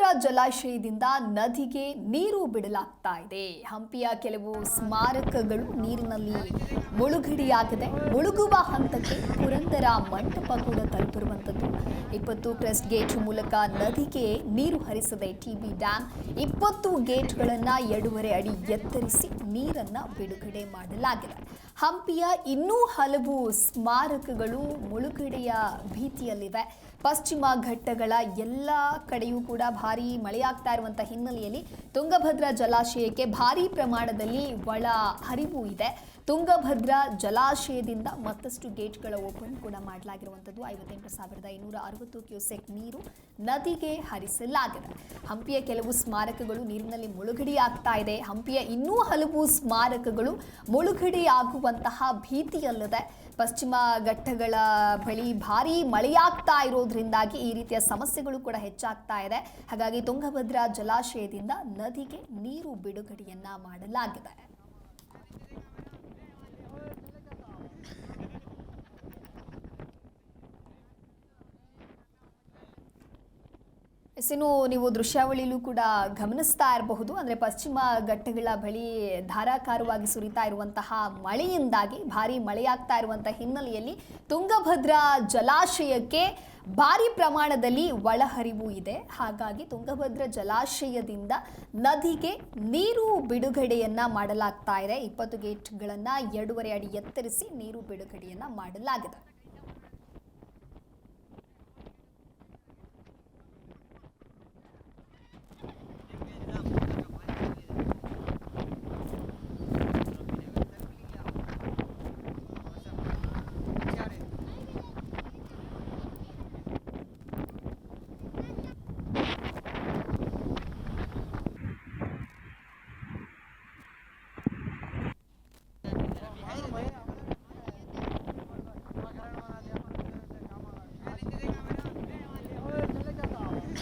ತುಂಗಭದ್ರಾ ಜಲಾಶಯದಿಂದ ನದಿಗೆ ನೀರು ಬಿಡಲಾಗ್ತಾ ಇದೆ. ಹಂಪಿಯ ಕೆಲವು ಸ್ಮಾರಕಗಳು ನೀರಿನಲ್ಲಿ ಮುಳುಗಡೆಯಾಗಿದೆ. ಮುಳುಗುವ ಹಂತಕ್ಕೆ ಪುರಂದರ ಮಂಟಪ ಕೂಡ ತಲುಪಿರುವಂಥದ್ದು. 20 ಕ್ರೆಸ್ಟ್ ಗೇಟ್ ಮೂಲಕ ನದಿಗೆ ನೀರು ಹರಿಸದೆ ಟಿಬಿ ಡ್ಯಾಂ 20 ಗೇಟ್ಗಳನ್ನು 2.5 ಅಡಿ ಎತ್ತರಿಸಿ ನೀರನ್ನು ಬಿಡುಗಡೆ ಮಾಡಲಾಗಿದೆ. ಹಂಪಿಯ ಇನ್ನೂ ಹಲವು ಸ್ಮಾರಕಗಳು ಮುಳುಗಡೆಯ ಭೀತಿಯಲ್ಲಿವೆ. ಪಶ್ಚಿಮ ಘಟ್ಟಗಳ ಎಲ್ಲ ಕಡೆಯೂ ಕೂಡ ಭಾರೀ ಮಳೆಯಾಗ್ತಾ ಇರುವಂತಹ ಹಿನ್ನೆಲೆಯಲ್ಲಿ ತುಂಗಭದ್ರಾ ಜಲಾಶಯಕ್ಕೆ ಭಾರೀ ಪ್ರಮಾಣದಲ್ಲಿ ಒಳ ಹರಿವು ಇದೆ. ತುಂಗಭದ್ರಾ ಜಲಾಶಯದಿಂದ ಮತ್ತಷ್ಟು ಗೇಟ್ಗಳ ಓಪನ್ ಕೂಡ ಮಾಡಲಾಗಿರುವಂಥದ್ದು. 58,560 ಕ್ಯೂಸೆಕ್ ನೀರು ನದಿಗೆ ಹರಿಸಲಾಗಿದೆ. ಹಂಪಿಯ ಕೆಲವು ಸ್ಮಾರಕಗಳು ನೀರಿನಲ್ಲಿ ಮುಳುಗಡೆಯಾಗ್ತಾ ಇದೆ. ಹಂಪಿಯ ಇನ್ನೂ ಹಲವು ಸ್ಮಾರಕಗಳು ಮುಳುಗಡೆಯಾಗುವಂತಹ ಭೀತಿಯಲ್ಲಿದೆ. ಪಶ್ಚಿಮ ಘಟ್ಟಗಳ ಬಳಿ ಭಾರೀ ಮಳೆಯಾಗ್ತಾ ಇರೋದ್ರಿಂದಾಗಿ ಈ ರೀತಿಯ ಸಮಸ್ಯೆಗಳು ಕೂಡ ಹೆಚ್ಚಾಗ್ತಾ ಇದೆ. ಹಾಗಾಗಿ ತುಂಗಭದ್ರಾ ಜಲಾಶಯದಿಂದ ನದಿಗೆ ನೀರು ಬಿಡುಗಡೆಯನ್ನ ಮಾಡಲಾಗಿದೆ. ಇನ್ನು ನೀವು ದೃಶ್ಯಾವಳಿಯಲ್ಲೂ ಕೂಡ ಗಮನಿಸ್ತಾ ಇರಬಹುದು. ಅಂದರೆ ಪಶ್ಚಿಮ ಘಟ್ಟಗಳ ಬಳಿ ಧಾರಾಕಾರವಾಗಿ ಸುರಿತಾ ಇರುವಂತಹ ಮಳೆಯಿಂದಾಗಿ ಭಾರಿ ಮಳೆಯಾಗ್ತಾ ಇರುವಂತಹ ಹಿನ್ನೆಲೆಯಲ್ಲಿ ತುಂಗಭದ್ರಾ ಜಲಾಶಯಕ್ಕೆ ಭಾರಿ ಪ್ರಮಾಣದಲ್ಲಿ ಒಳಹರಿವು ಇದೆ. ಹಾಗಾಗಿ ತುಂಗಭದ್ರಾ ಜಲಾಶಯದಿಂದ ನದಿಗೆ ನೀರು ಬಿಡುಗಡೆಯನ್ನ ಮಾಡಲಾಗ್ತಾ ಇದೆ. 20 ಗೇಟ್ಗಳನ್ನು 2.5 ಅಡಿ ಎತ್ತರಿಸಿ ನೀರು ಬಿಡುಗಡೆಯನ್ನ ಮಾಡಲಾಗಿದೆ.